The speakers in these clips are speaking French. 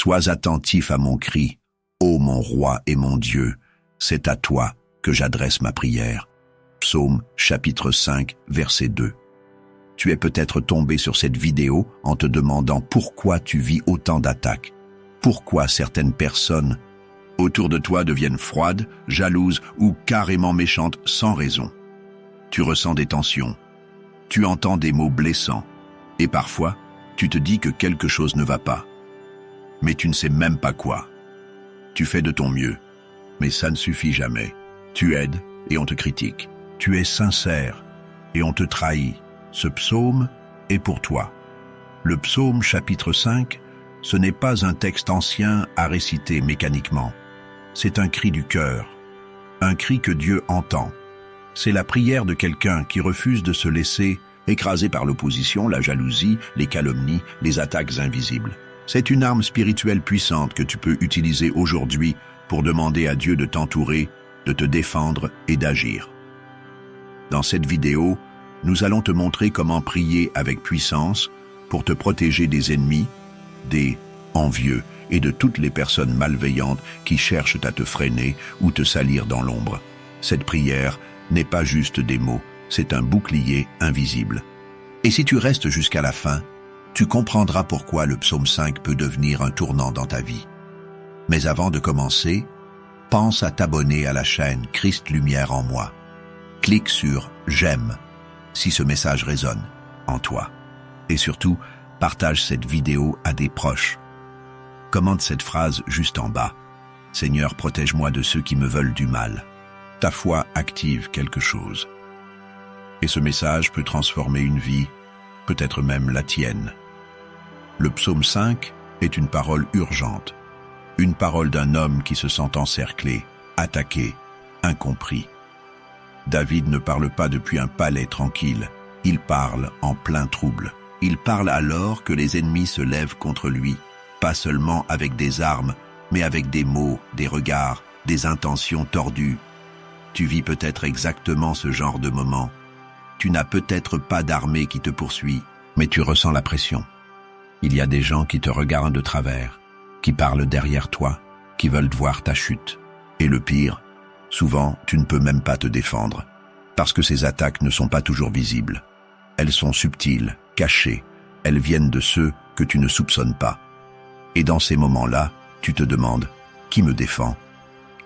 Sois attentif à mon cri, ô mon roi et mon Dieu, c'est à toi que j'adresse ma prière. Psaume chapitre 5, verset 2. Tu es peut-être tombé sur cette vidéo en te demandant pourquoi tu vis autant d'attaques. Pourquoi certaines personnes autour de toi deviennent froides, jalouses ou carrément méchantes sans raison. Tu ressens des tensions, tu entends des mots blessants et parfois tu te dis que quelque chose ne va pas. Mais tu ne sais même pas quoi. Tu fais de ton mieux, mais ça ne suffit jamais. Tu aides et on te critique. Tu es sincère et on te trahit. Ce psaume est pour toi. Le psaume chapitre 5, ce n'est pas un texte ancien à réciter mécaniquement. C'est un cri du cœur, un cri que Dieu entend. C'est la prière de quelqu'un qui refuse de se laisser écraser par l'opposition, la jalousie, les calomnies, les attaques invisibles. C'est une arme spirituelle puissante que tu peux utiliser aujourd'hui pour demander à Dieu de t'entourer, de te défendre et d'agir. Dans cette vidéo, nous allons te montrer comment prier avec puissance pour te protéger des ennemis, des envieux et de toutes les personnes malveillantes qui cherchent à te freiner ou te salir dans l'ombre. Cette prière n'est pas juste des mots, c'est un bouclier invisible. Et si tu restes jusqu'à la fin, tu comprendras pourquoi le psaume 5 peut devenir un tournant dans ta vie. Mais avant de commencer, pense à t'abonner à la chaîne Christ Lumière en moi. Clique sur « J'aime » si ce message résonne en toi. Et surtout, partage cette vidéo à des proches. Commente cette phrase juste en bas. « Seigneur, protège-moi de ceux qui me veulent du mal. » Ta foi active quelque chose. Et ce message peut transformer une vie, peut-être même la tienne. Le psaume 5 est une parole urgente. Une parole d'un homme qui se sent encerclé, attaqué, incompris. David ne parle pas depuis un palais tranquille, il parle en plein trouble. Il parle alors que les ennemis se lèvent contre lui, pas seulement avec des armes, mais avec des mots, des regards, des intentions tordues. Tu vis peut-être exactement ce genre de moment. Tu n'as peut-être pas d'armée qui te poursuit, mais tu ressens la pression. Il y a des gens qui te regardent de travers, qui parlent derrière toi, qui veulent voir ta chute. Et le pire, souvent, tu ne peux même pas te défendre, parce que ces attaques ne sont pas toujours visibles. Elles sont subtiles, cachées, elles viennent de ceux que tu ne soupçonnes pas. Et dans ces moments-là, tu te demandes, qui me défend?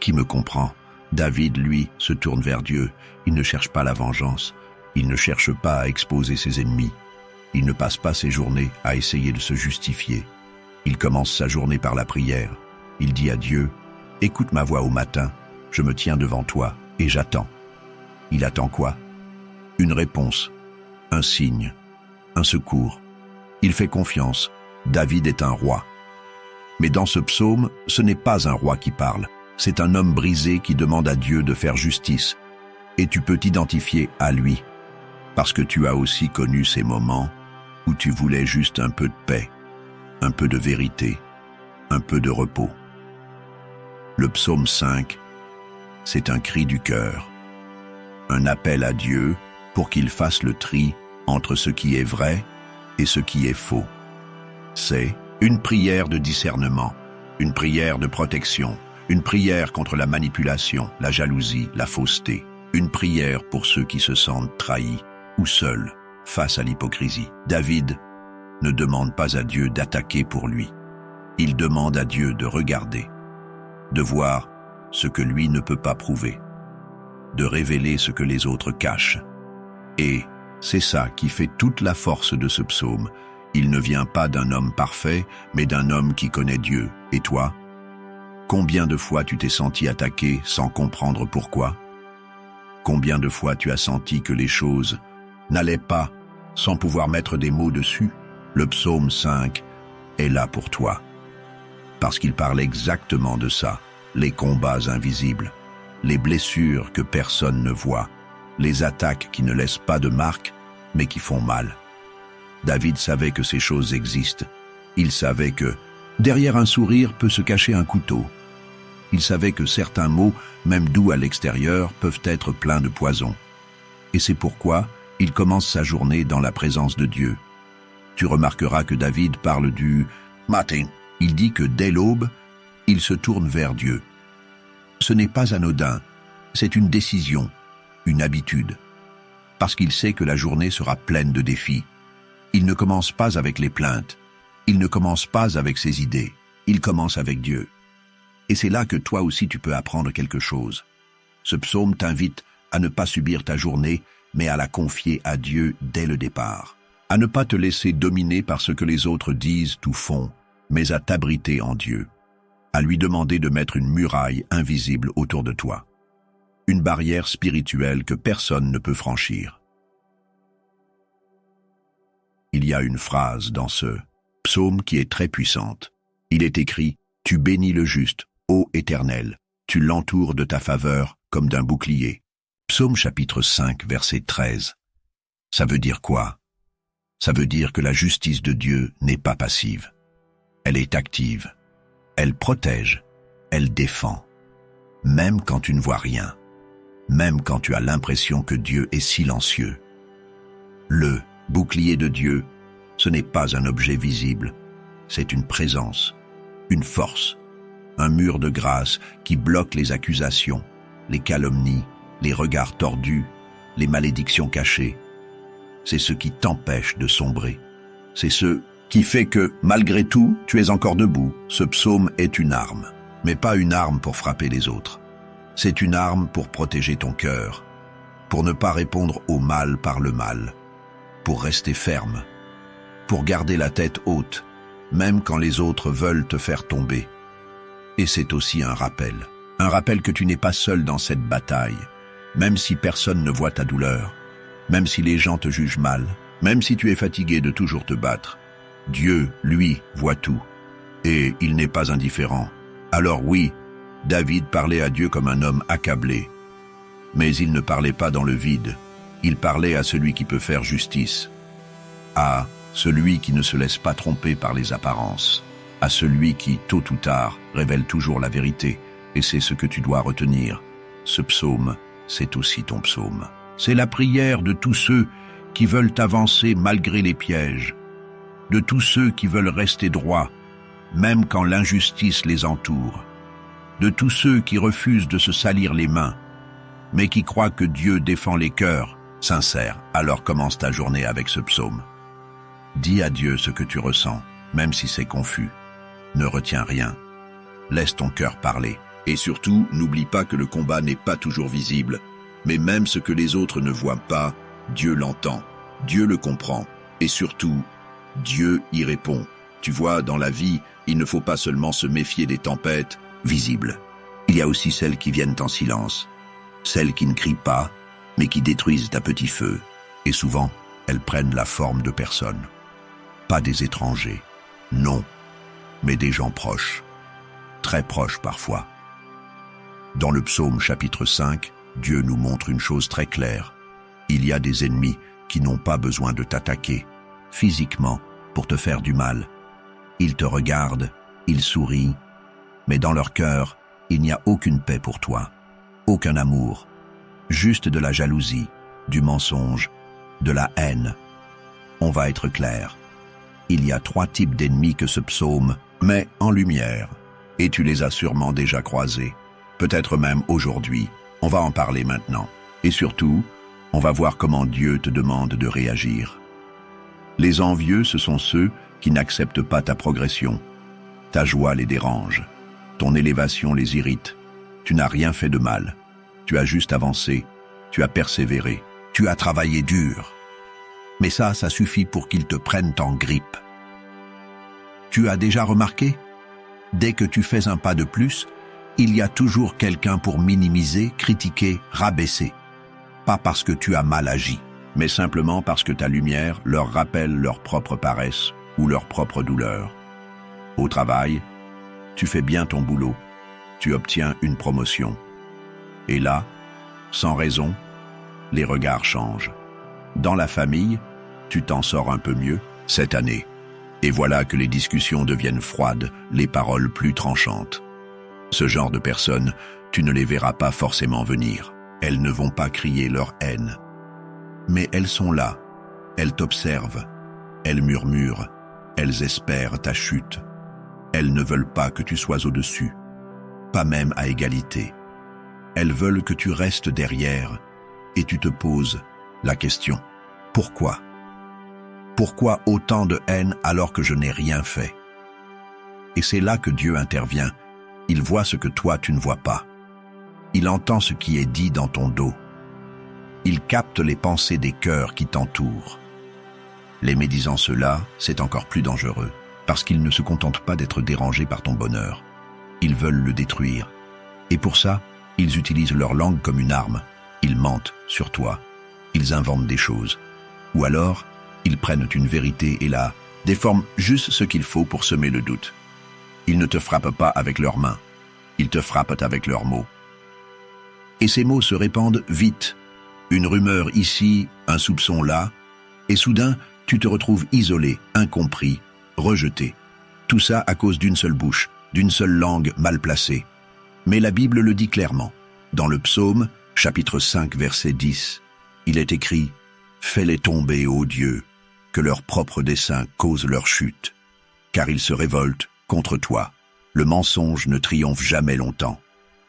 Qui me comprend? David, lui, se tourne vers Dieu. Il ne cherche pas la vengeance. Il ne cherche pas à exposer ses ennemis. Il ne passe pas ses journées à essayer de se justifier. Il commence sa journée par la prière. Il dit à Dieu, « Écoute ma voix au matin, je me tiens devant toi et j'attends. » Il attend quoi? Une réponse, un signe, un secours. Il fait confiance. David est un roi. Mais dans ce psaume, ce n'est pas un roi qui parle. C'est un homme brisé qui demande à Dieu de faire justice. Et tu peux t'identifier à lui, parce que tu as aussi connu ces moments où tu voulais juste un peu de paix, un peu de vérité, un peu de repos. Le psaume 5, c'est un cri du cœur, un appel à Dieu pour qu'il fasse le tri entre ce qui est vrai et ce qui est faux. C'est une prière de discernement, une prière de protection, une prière contre la manipulation, la jalousie, la fausseté, une prière pour ceux qui se sentent trahis ou seuls face à l'hypocrisie. David ne demande pas à Dieu d'attaquer pour lui. Il demande à Dieu de regarder, de voir ce que lui ne peut pas prouver, de révéler ce que les autres cachent. Et c'est ça qui fait toute la force de ce psaume. Il ne vient pas d'un homme parfait, mais d'un homme qui connaît Dieu. Et toi? Combien de fois tu t'es senti attaqué sans comprendre pourquoi? Combien de fois tu as senti que les choses n'allaient pas sans pouvoir mettre des mots dessus? Le psaume 5 est là pour toi, parce qu'il parle exactement de ça, les combats invisibles, les blessures que personne ne voit, les attaques qui ne laissent pas de marque, mais qui font mal. David savait que ces choses existent. Il savait que derrière un sourire peut se cacher un couteau. Il savait que certains mots, même doux à l'extérieur, peuvent être pleins de poison. Et c'est pourquoi il commence sa journée dans la présence de Dieu. Tu remarqueras que David parle du matin. Il dit que dès l'aube, il se tourne vers Dieu. Ce n'est pas anodin, c'est une décision, une habitude. Parce qu'il sait que la journée sera pleine de défis. Il ne commence pas avec les plaintes, il ne commence pas avec ses idées, il commence avec Dieu. Et c'est là que toi aussi tu peux apprendre quelque chose. Ce psaume t'invite à ne pas subir ta journée, mais à la confier à Dieu dès le départ. À ne pas te laisser dominer par ce que les autres disent ou font, mais à t'abriter en Dieu. À lui demander de mettre une muraille invisible autour de toi. Une barrière spirituelle que personne ne peut franchir. Il y a une phrase dans ce psaume qui est très puissante. Il est écrit « Tu bénis le juste, ô Éternel, tu l'entoures de ta faveur comme d'un bouclier ». Psaume chapitre 5, verset 13. Ça veut dire quoi? Ça veut dire que la justice de Dieu n'est pas passive. Elle est active. Elle protège. Elle défend. Même quand tu ne vois rien. Même quand tu as l'impression que Dieu est silencieux. Le bouclier de Dieu, ce n'est pas un objet visible. C'est une présence, une force, un mur de grâce qui bloque les accusations, les calomnies, les regards tordus, les malédictions cachées. C'est ce qui t'empêche de sombrer. C'est ce qui fait que, malgré tout, tu es encore debout. Ce psaume est une arme, mais pas une arme pour frapper les autres. C'est une arme pour protéger ton cœur, pour ne pas répondre au mal par le mal, pour rester ferme, pour garder la tête haute, même quand les autres veulent te faire tomber. Et c'est aussi un rappel que tu n'es pas seul dans cette bataille, même si personne ne voit ta douleur, même si les gens te jugent mal, même si tu es fatigué de toujours te battre. Dieu, lui, voit tout, et il n'est pas indifférent. Alors oui, David parlait à Dieu comme un homme accablé, mais il ne parlait pas dans le vide, il parlait à celui qui peut faire justice, à celui qui ne se laisse pas tromper par les apparences, à celui qui, tôt ou tard, révèle toujours la vérité, et c'est ce que tu dois retenir. Ce psaume, c'est aussi ton psaume. C'est la prière de tous ceux qui veulent avancer malgré les pièges, de tous ceux qui veulent rester droits, même quand l'injustice les entoure, de tous ceux qui refusent de se salir les mains, mais qui croient que Dieu défend les cœurs sincères. Alors commence ta journée avec ce psaume. Dis à Dieu ce que tu ressens, même si c'est confus. Ne retiens rien. Laisse ton cœur parler. Et surtout, n'oublie pas que le combat n'est pas toujours visible, mais même ce que les autres ne voient pas, Dieu l'entend, Dieu le comprend, et surtout, Dieu y répond. Tu vois, dans la vie, il ne faut pas seulement se méfier des tempêtes visibles. Il y a aussi celles qui viennent en silence, celles qui ne crient pas, mais qui détruisent à petit feu, et souvent, elles prennent la forme de personnes. Pas des étrangers, non, mais des gens proches, très proches parfois. Dans le psaume chapitre 5, Dieu nous montre une chose très claire. Il y a des ennemis qui n'ont pas besoin de t'attaquer, physiquement, pour te faire du mal. Ils te regardent, ils sourient, mais dans leur cœur, il n'y a aucune paix pour toi, aucun amour, juste de la jalousie, du mensonge, de la haine. On va être clair. Il y a 3 types d'ennemis que ce psaume met en lumière, et tu les as sûrement déjà croisés. Peut-être même aujourd'hui. On va en parler maintenant. Et surtout, on va voir comment Dieu te demande de réagir. Les envieux, ce sont ceux qui n'acceptent pas ta progression. Ta joie les dérange. Ton élévation les irrite. Tu n'as rien fait de mal. Tu as juste avancé. Tu as persévéré. Tu as travaillé dur. Mais ça suffit pour qu'ils te prennent en grippe. Tu as déjà remarqué? Dès que tu fais un pas de plus, il y a toujours quelqu'un pour minimiser, critiquer, rabaisser. Pas parce que tu as mal agi, mais simplement parce que ta lumière leur rappelle leur propre paresse ou leur propre douleur. Au travail, tu fais bien ton boulot, tu obtiens une promotion. Et là, sans raison, les regards changent. Dans la famille, tu t'en sors un peu mieux cette année. Et voilà que les discussions deviennent froides, les paroles plus tranchantes. Ce genre de personnes, tu ne les verras pas forcément venir. Elles ne vont pas crier leur haine. Mais elles sont là. Elles t'observent. Elles murmurent. Elles espèrent ta chute. Elles ne veulent pas que tu sois au-dessus, pas même à égalité. Elles veulent que tu restes derrière et tu te poses la question « Pourquoi ? Pourquoi autant de haine alors que je n'ai rien fait ?» Et c'est là que Dieu intervient. Il voit ce que toi tu ne vois pas. Il entend ce qui est dit dans ton dos. Il capte les pensées des cœurs qui t'entourent. Les médisant cela, c'est encore plus dangereux, parce qu'ils ne se contentent pas d'être dérangés par ton bonheur. Ils veulent le détruire. Et pour ça, ils utilisent leur langue comme une arme. Ils mentent sur toi. Ils inventent des choses. Ou alors, ils prennent une vérité et la déforment juste ce qu'il faut pour semer le doute. Ils ne te frappent pas avec leurs mains. Ils te frappent avec leurs mots. Et ces mots se répandent vite. Une rumeur ici, un soupçon là, et soudain, tu te retrouves isolé, incompris, rejeté. Tout ça à cause d'une seule bouche, d'une seule langue mal placée. Mais la Bible le dit clairement. Dans le psaume, chapitre 5, verset 10, il est écrit « Fais-les tomber, ô Dieu, que leur propre dessein cause leur chute, car ils se révoltent contre toi. Le mensonge ne triomphe jamais longtemps,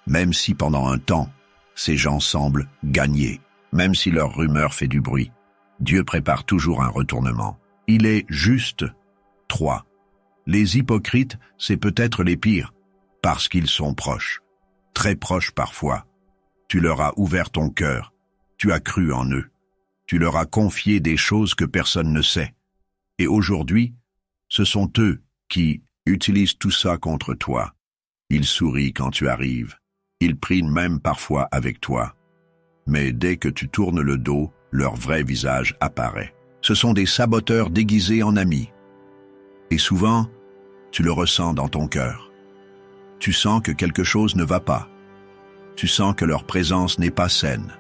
même si pendant un temps, ces gens semblent gagner, même si leur rumeur fait du bruit. Dieu prépare toujours un retournement. Il est juste. 3. Les hypocrites, c'est peut-être les pires, parce qu'ils sont proches, très proches parfois. Tu leur as ouvert ton cœur, tu as cru en eux, tu leur as confié des choses que personne ne sait. Et aujourd'hui, ce sont eux qui utilisent tout ça contre toi. Ils sourient quand tu arrives, ils prient même parfois avec toi. Mais dès que tu tournes le dos, leur vrai visage apparaît. Ce sont des saboteurs déguisés en amis. Et souvent, tu le ressens dans ton cœur. Tu sens que quelque chose ne va pas. Tu sens que leur présence n'est pas saine.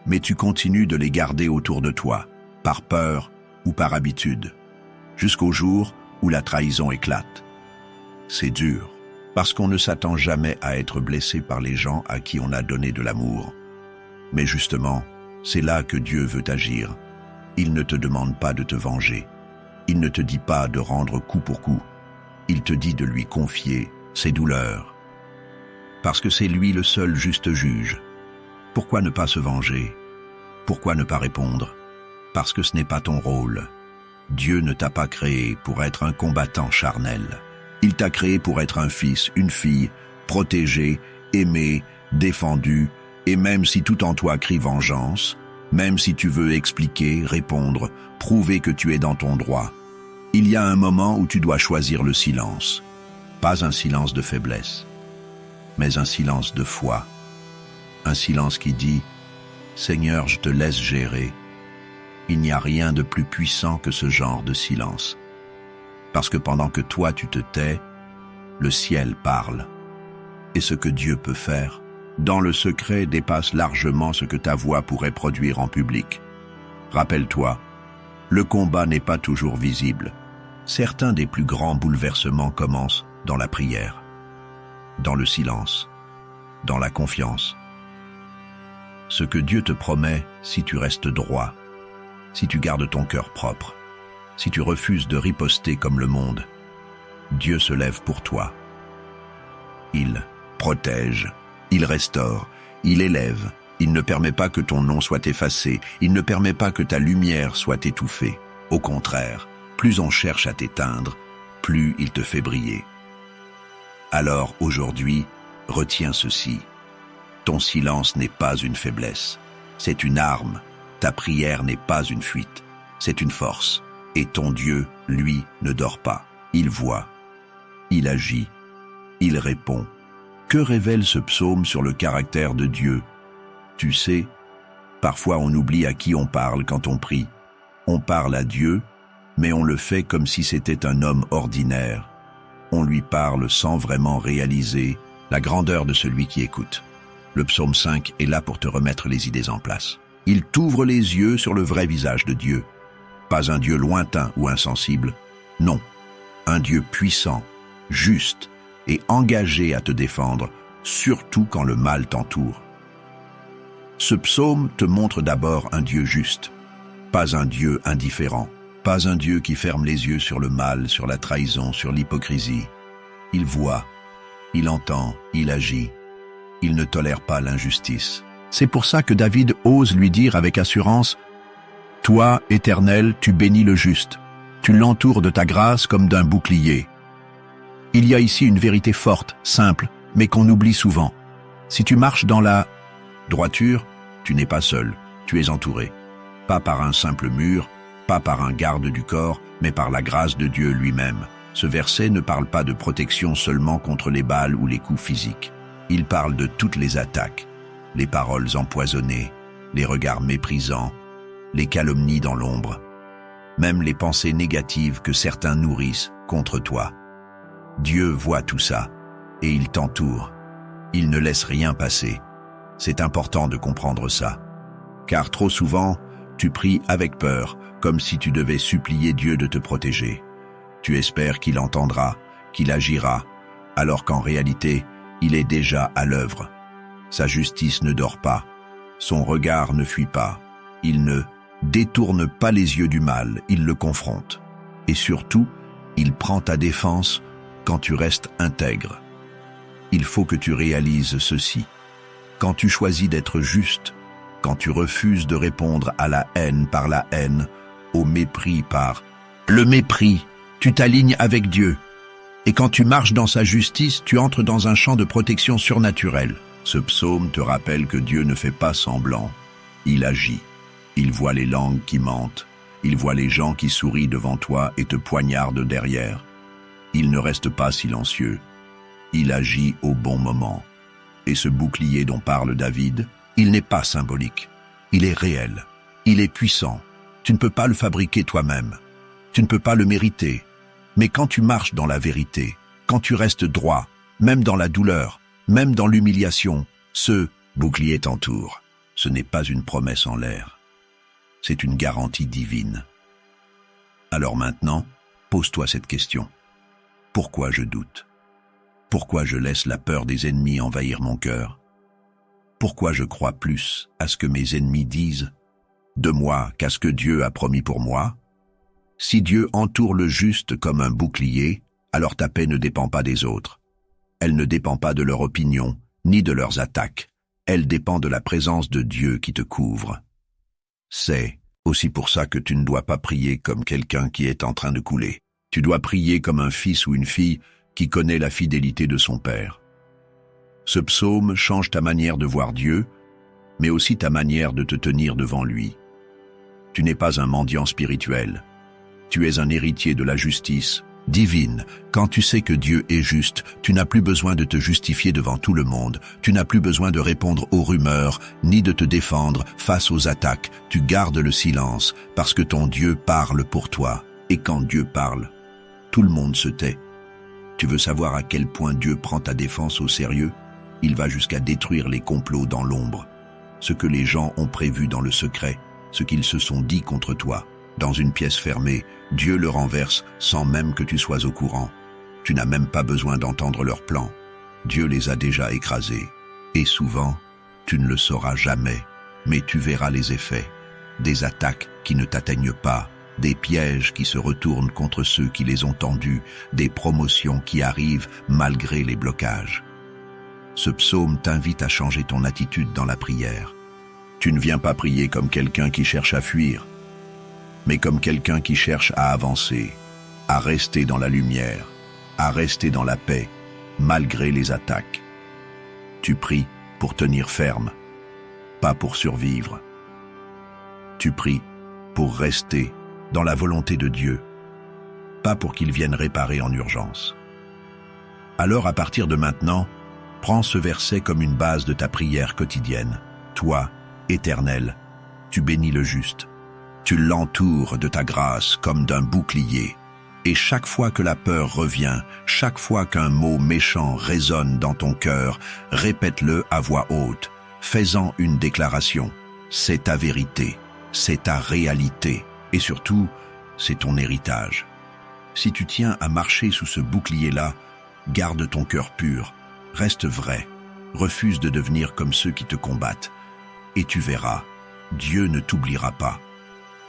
Mais tu continues de les garder autour de toi, par peur ou par habitude, jusqu'au jour où la trahison éclate. C'est dur, parce qu'on ne s'attend jamais à être blessé par les gens à qui on a donné de l'amour. Mais justement, c'est là que Dieu veut agir. Il ne te demande pas de te venger. Il ne te dit pas de rendre coup pour coup. Il te dit de lui confier ses douleurs. Parce que c'est lui le seul juste juge. Pourquoi ne pas se venger? Pourquoi ne pas répondre? Parce que ce n'est pas ton rôle. Dieu ne t'a pas créé pour être un combattant charnel. Il t'a créé pour être un fils, une fille, protégé, aimé, défendu, et même si tout en toi crie vengeance, même si tu veux expliquer, répondre, prouver que tu es dans ton droit, il y a un moment où tu dois choisir le silence. Pas un silence de faiblesse, mais un silence de foi. Un silence qui dit « Seigneur, je te laisse gérer ». Il n'y a rien de plus puissant que ce genre de silence. Parce que pendant que toi tu te tais, le ciel parle. Et ce que Dieu peut faire, dans le secret, dépasse largement ce que ta voix pourrait produire en public. Rappelle-toi, le combat n'est pas toujours visible. Certains des plus grands bouleversements commencent dans la prière, dans le silence, dans la confiance. Ce que Dieu te promet, si tu restes droit, si tu gardes ton cœur propre, si tu refuses de riposter comme le monde, Dieu se lève pour toi. Il protège, il restaure, il élève, il ne permet pas que ton nom soit effacé, il ne permet pas que ta lumière soit étouffée. Au contraire, plus on cherche à t'éteindre, plus il te fait briller. Alors aujourd'hui, retiens ceci. Ton silence n'est pas une faiblesse, c'est une arme. Ta prière n'est pas une fuite, c'est une force. Et ton Dieu, lui, ne dort pas. Il voit, il agit, il répond. Que révèle ce psaume sur le caractère de Dieu? Tu sais, parfois on oublie à qui on parle quand on prie. On parle à Dieu, mais on le fait comme si c'était un homme ordinaire. On lui parle sans vraiment réaliser la grandeur de celui qui écoute. Le psaume 5 est là pour te remettre les idées en place. Il t'ouvre les yeux sur le vrai visage de Dieu. Pas un Dieu lointain ou insensible, non, un Dieu puissant, juste et engagé à te défendre, surtout quand le mal t'entoure. Ce psaume te montre d'abord un Dieu juste, pas un Dieu indifférent, pas un Dieu qui ferme les yeux sur le mal, sur la trahison, sur l'hypocrisie. Il voit, il entend, il agit. Il ne tolère pas l'injustice. C'est pour ça que David ose lui dire avec assurance « Toi, Éternel, tu bénis le juste. Tu l'entoures de ta grâce comme d'un bouclier. » Il y a ici une vérité forte, simple, mais qu'on oublie souvent. Si tu marches dans la droiture, tu n'es pas seul, tu es entouré. Pas par un simple mur, pas par un garde du corps, mais par la grâce de Dieu lui-même. Ce verset ne parle pas de protection seulement contre les balles ou les coups physiques. Il parle de toutes les attaques, les paroles empoisonnées, les regards méprisants, les calomnies dans l'ombre, même les pensées négatives que certains nourrissent contre toi. Dieu voit tout ça, et il t'entoure. Il ne laisse rien passer. C'est important de comprendre ça. Car trop souvent, tu pries avec peur, comme si tu devais supplier Dieu de te protéger. Tu espères qu'il entendra, qu'il agira, alors qu'en réalité, il est déjà à l'œuvre. Sa justice ne dort pas, son regard ne fuit pas, il ne détourne pas les yeux du mal, il le confronte. Et surtout, il prend ta défense quand tu restes intègre. Il faut que tu réalises ceci. Quand tu choisis d'être juste, quand tu refuses de répondre à la haine par la haine, au mépris par le mépris, tu t'alignes avec Dieu. Et quand tu marches dans sa justice, tu entres dans un champ de protection surnaturelle. Ce psaume te rappelle que Dieu ne fait pas semblant. Il agit. Il voit les langues qui mentent. Il voit les gens qui sourient devant toi et te poignardent derrière. Il ne reste pas silencieux. Il agit au bon moment. Et ce bouclier dont parle David, il n'est pas symbolique. Il est réel. Il est puissant. Tu ne peux pas le fabriquer toi-même. Tu ne peux pas le mériter. Mais quand tu marches dans la vérité, quand tu restes droit, même dans la douleur, même dans l'humiliation, ce bouclier t'entoure. Ce n'est pas une promesse en l'air. C'est une garantie divine. Alors maintenant, pose-toi cette question. Pourquoi je doute? Pourquoi je laisse la peur des ennemis envahir mon cœur? Pourquoi je crois plus à ce que mes ennemis disent de moi qu'à ce que Dieu a promis pour moi? Si Dieu entoure le juste comme un bouclier, alors ta paix ne dépend pas des autres. Elle ne dépend pas de leur opinion, ni de leurs attaques. Elle dépend de la présence de Dieu qui te couvre. C'est aussi pour ça que tu ne dois pas prier comme quelqu'un qui est en train de couler. Tu dois prier comme un fils ou une fille qui connaît la fidélité de son Père. Ce psaume change ta manière de voir Dieu, mais aussi ta manière de te tenir devant lui. Tu n'es pas un mendiant spirituel. Tu es un héritier de la justice divine. Quand tu sais que Dieu est juste, tu n'as plus besoin de te justifier devant tout le monde. Tu n'as plus besoin de répondre aux rumeurs, ni de te défendre face aux attaques. Tu gardes le silence parce que ton Dieu parle pour toi. Et quand Dieu parle, tout le monde se tait. Tu veux savoir à quel point Dieu prend ta défense au sérieux? Il va jusqu'à détruire les complots dans l'ombre. Ce que les gens ont prévu dans le secret, ce qu'ils se sont dit contre toi. Dans une pièce fermée, Dieu le renverse sans même que tu sois au courant. Tu n'as même pas besoin d'entendre leurs plans. Dieu les a déjà écrasés. Et souvent, tu ne le sauras jamais, mais tu verras les effets. Des attaques qui ne t'atteignent pas, des pièges qui se retournent contre ceux qui les ont tendus, des promotions qui arrivent malgré les blocages. Ce psaume t'invite à changer ton attitude dans la prière. Tu ne viens pas prier comme quelqu'un qui cherche à fuir, mais comme quelqu'un qui cherche à avancer, à rester dans la lumière, à rester dans la paix, malgré les attaques. Tu pries pour tenir ferme, pas pour survivre. Tu pries pour rester dans la volonté de Dieu, pas pour qu'il vienne réparer en urgence. Alors à partir de maintenant, prends ce verset comme une base de ta prière quotidienne. Toi, Éternel, tu bénis le juste. Tu l'entoures de ta grâce comme d'un bouclier. Et chaque fois que la peur revient, chaque fois qu'un mot méchant résonne dans ton cœur, répète-le à voix haute, fais-en une déclaration. C'est ta vérité, c'est ta réalité, et surtout, c'est ton héritage. Si tu tiens à marcher sous ce bouclier-là, garde ton cœur pur, reste vrai, refuse de devenir comme ceux qui te combattent. Et tu verras, Dieu ne t'oubliera pas.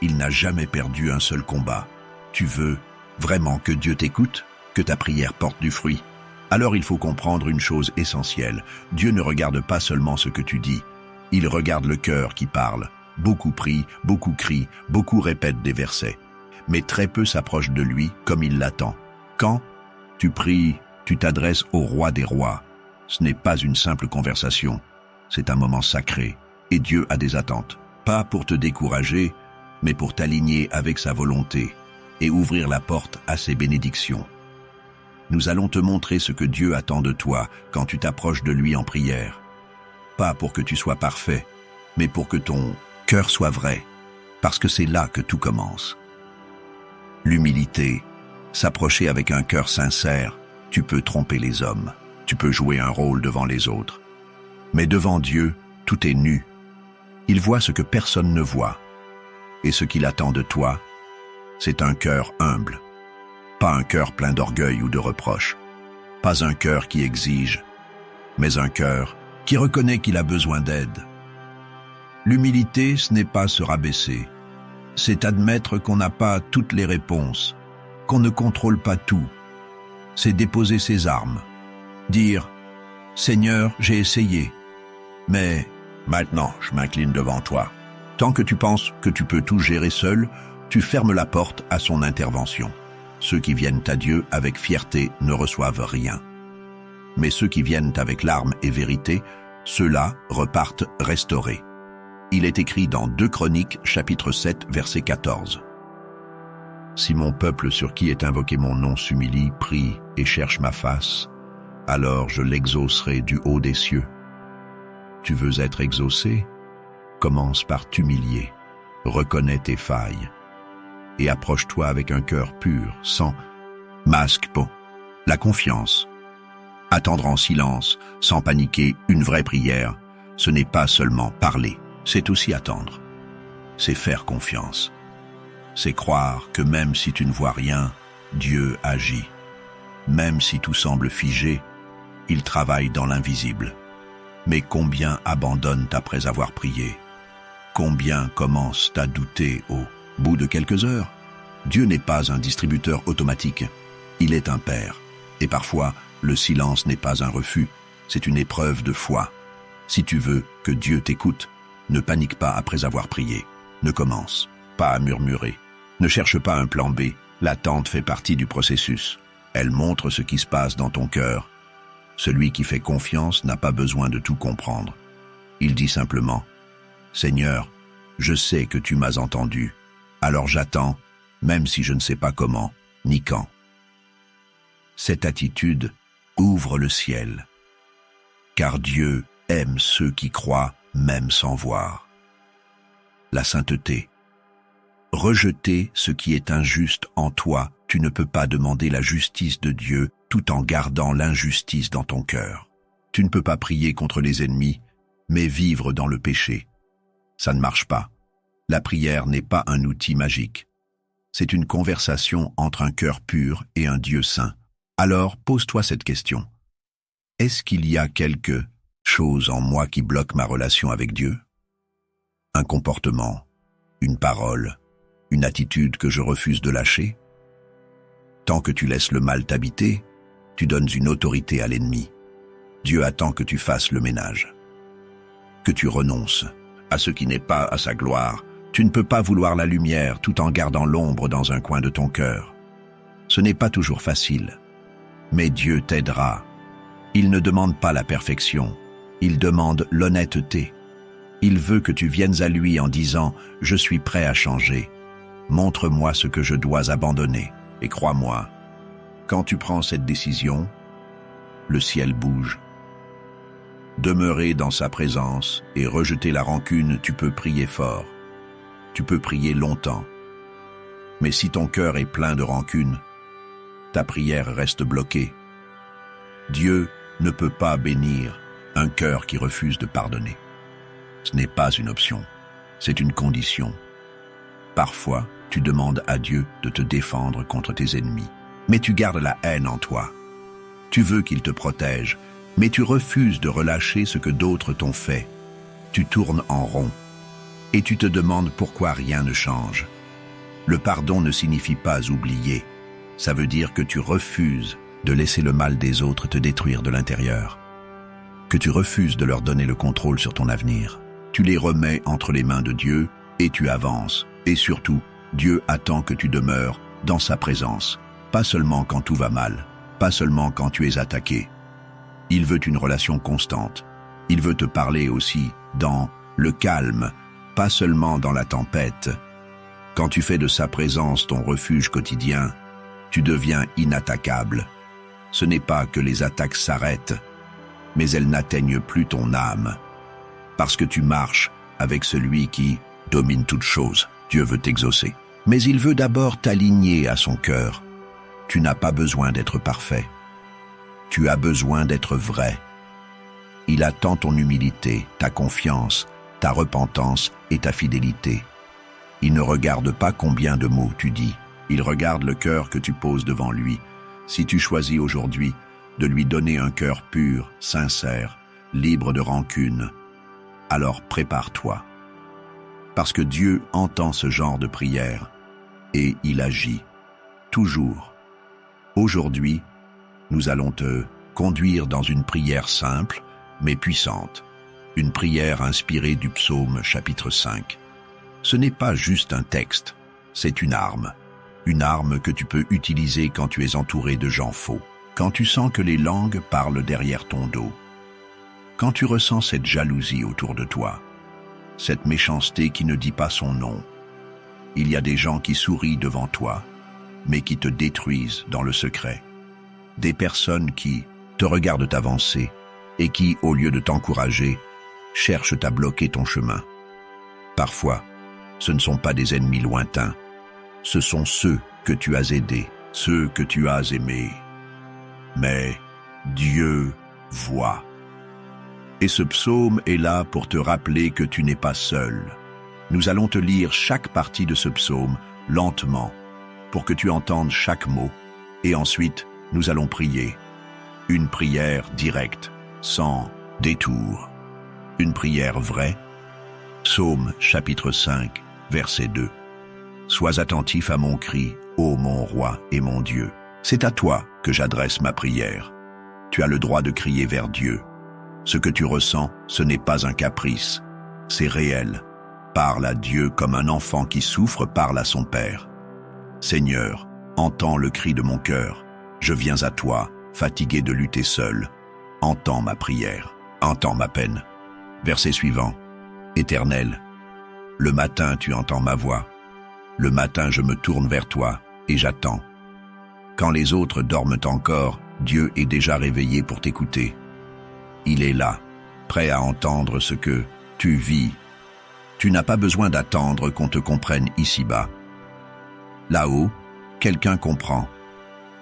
Il n'a jamais perdu un seul combat. Tu veux vraiment que Dieu t'écoute, que ta prière porte du fruit? Alors il faut comprendre une chose essentielle. Dieu ne regarde pas seulement ce que tu dis. Il regarde le cœur qui parle. Beaucoup prient, beaucoup crient, beaucoup répètent des versets. Mais très peu s'approchent de lui comme il l'attend. Quand tu pries, tu t'adresses au roi des rois. Ce n'est pas une simple conversation. C'est un moment sacré. Et Dieu a des attentes. Pas pour te décourager, mais pour t'aligner avec sa volonté et ouvrir la porte à ses bénédictions. Nous allons te montrer ce que Dieu attend de toi quand tu t'approches de lui en prière. Pas pour que tu sois parfait, mais pour que ton cœur soit vrai, parce que c'est là que tout commence. L'humilité, s'approcher avec un cœur sincère, tu peux tromper les hommes, tu peux jouer un rôle devant les autres. Mais devant Dieu, tout est nu. Il voit ce que personne ne voit. Et ce qu'il attend de toi, c'est un cœur humble. Pas un cœur plein d'orgueil ou de reproches. Pas un cœur qui exige, mais un cœur qui reconnaît qu'il a besoin d'aide. L'humilité, ce n'est pas se rabaisser. C'est admettre qu'on n'a pas toutes les réponses, qu'on ne contrôle pas tout. C'est déposer ses armes. Dire « Seigneur, j'ai essayé, mais maintenant je m'incline devant toi. » Tant que tu penses que tu peux tout gérer seul, tu fermes la porte à son intervention. Ceux qui viennent à Dieu avec fierté ne reçoivent rien. Mais ceux qui viennent avec larmes et vérité, ceux-là repartent restaurés. Il est écrit dans 2 Chroniques, chapitre 7, verset 14. Si mon peuple sur qui est invoqué mon nom s'humilie, prie et cherche ma face, alors je l'exaucerai du haut des cieux. Tu veux être exaucé? Commence par t'humilier, reconnais tes failles et approche-toi avec un cœur pur, sans masque, la confiance. Attendre en silence, sans paniquer, une vraie prière, ce n'est pas seulement parler, c'est aussi attendre. C'est faire confiance. C'est croire que même si tu ne vois rien, Dieu agit. Même si tout semble figé, il travaille dans l'invisible. Mais combien abandonnent après avoir prié? Combien commencent à douter au bout de quelques heures? Dieu n'est pas un distributeur automatique, il est un Père. Et parfois, le silence n'est pas un refus, c'est une épreuve de foi. Si tu veux que Dieu t'écoute, ne panique pas après avoir prié. Ne commence pas à murmurer. Ne cherche pas un plan B. L'attente fait partie du processus. Elle montre ce qui se passe dans ton cœur. Celui qui fait confiance n'a pas besoin de tout comprendre. Il dit simplement « Seigneur, je sais que tu m'as entendu, alors j'attends, même si je ne sais pas comment, ni quand. » Cette attitude ouvre le ciel, car Dieu aime ceux qui croient même sans voir. La sainteté. Rejeter ce qui est injuste en toi, tu ne peux pas demander la justice de Dieu tout en gardant l'injustice dans ton cœur. Tu ne peux pas prier contre les ennemis, mais vivre dans le péché. Ça ne marche pas. La prière n'est pas un outil magique. C'est une conversation entre un cœur pur et un Dieu saint. Alors, pose-toi cette question. Est-ce qu'il y a quelque chose en moi qui bloque ma relation avec Dieu? Un comportement, une parole, une attitude que je refuse de lâcher? Tant que tu laisses le mal t'habiter, tu donnes une autorité à l'ennemi. Dieu attend que tu fasses le ménage, que tu renonces à ce qui n'est pas à sa gloire. Tu ne peux pas vouloir la lumière tout en gardant l'ombre dans un coin de ton cœur. Ce n'est pas toujours facile, mais Dieu t'aidera. Il ne demande pas la perfection, il demande l'honnêteté. Il veut que tu viennes à lui en disant « Je suis prêt à changer. Montre-moi ce que je dois abandonner. » Et crois-moi, quand tu prends cette décision, le ciel bouge. Demeurer dans sa présence et rejeter la rancune, tu peux prier fort. Tu peux prier longtemps. Mais si ton cœur est plein de rancune, ta prière reste bloquée. Dieu ne peut pas bénir un cœur qui refuse de pardonner. Ce n'est pas une option, c'est une condition. Parfois, tu demandes à Dieu de te défendre contre tes ennemis, mais tu gardes la haine en toi. Tu veux qu'il te protège, mais tu refuses de relâcher ce que d'autres t'ont fait. Tu tournes en rond, et tu te demandes pourquoi rien ne change. Le pardon ne signifie pas oublier, ça veut dire que tu refuses de laisser le mal des autres te détruire de l'intérieur, que tu refuses de leur donner le contrôle sur ton avenir. Tu les remets entre les mains de Dieu et tu avances. Et surtout, Dieu attend que tu demeures dans sa présence, pas seulement quand tout va mal, pas seulement quand tu es attaqué. Il veut une relation constante. Il veut te parler aussi dans le calme, pas seulement dans la tempête. Quand tu fais de sa présence ton refuge quotidien, tu deviens inattaquable. Ce n'est pas que les attaques s'arrêtent, mais elles n'atteignent plus ton âme. Parce que tu marches avec celui qui domine toutes choses. Dieu veut t'exaucer. Mais il veut d'abord t'aligner à son cœur. Tu n'as pas besoin d'être parfait. Tu as besoin d'être vrai. Il attend ton humilité, ta confiance, ta repentance et ta fidélité. Il ne regarde pas combien de mots tu dis. Il regarde le cœur que tu poses devant lui. Si tu choisis aujourd'hui de lui donner un cœur pur, sincère, libre de rancune, alors prépare-toi. Parce que Dieu entend ce genre de prière et il agit, toujours. Aujourd'hui, nous allons te conduire dans une prière simple mais puissante, une prière inspirée du psaume chapitre 5. Ce n'est pas juste un texte, c'est une arme que tu peux utiliser quand tu es entouré de gens faux, quand tu sens que les langues parlent derrière ton dos, quand tu ressens cette jalousie autour de toi, cette méchanceté qui ne dit pas son nom. Il y a des gens qui sourient devant toi, mais qui te détruisent dans le secret. Des personnes qui te regardent avancer et qui, au lieu de t'encourager, cherchent à bloquer ton chemin. Parfois, ce ne sont pas des ennemis lointains, ce sont ceux que tu as aidés, ceux que tu as aimés. Mais Dieu voit. Et ce psaume est là pour te rappeler que tu n'es pas seul. Nous allons te lire chaque partie de ce psaume lentement pour que tu entendes chaque mot et ensuite nous allons prier. Une prière directe, sans détour. Une prière vraie. Psaume chapitre 5, verset 2. Sois attentif à mon cri, ô mon roi et mon Dieu. C'est à toi que j'adresse ma prière. Tu as le droit de crier vers Dieu. Ce que tu ressens, ce n'est pas un caprice, c'est réel. Parle à Dieu comme un enfant qui souffre parle à son père. Seigneur, entends le cri de mon cœur. Je viens à toi, fatigué de lutter seul. Entends ma prière, entends ma peine. Verset suivant. Éternel, le matin tu entends ma voix. Le matin je me tourne vers toi et j'attends. Quand les autres dorment encore, Dieu est déjà réveillé pour t'écouter. Il est là, prêt à entendre ce que tu vis. Tu n'as pas besoin d'attendre qu'on te comprenne ici-bas. Là-haut, quelqu'un comprend.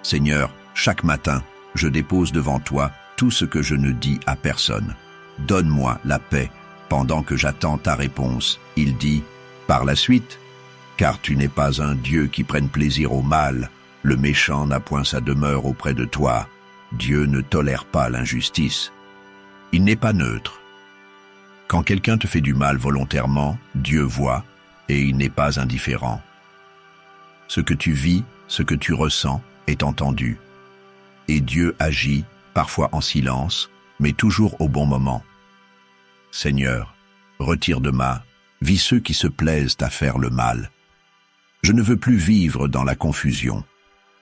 Seigneur, chaque matin, je dépose devant toi tout ce que je ne dis à personne. Donne-moi la paix pendant que j'attends ta réponse. Il dit, par la suite, car tu n'es pas un Dieu qui prenne plaisir au mal. Le méchant n'a point sa demeure auprès de toi. Dieu ne tolère pas l'injustice. Il n'est pas neutre. Quand quelqu'un te fait du mal volontairement, Dieu voit et il n'est pas indifférent. Ce que tu vis, ce que tu ressens est entendu. Et Dieu agit, parfois en silence, mais toujours au bon moment. Seigneur, retire de ma vie ceux qui se plaisent à faire le mal. Je ne veux plus vivre dans la confusion.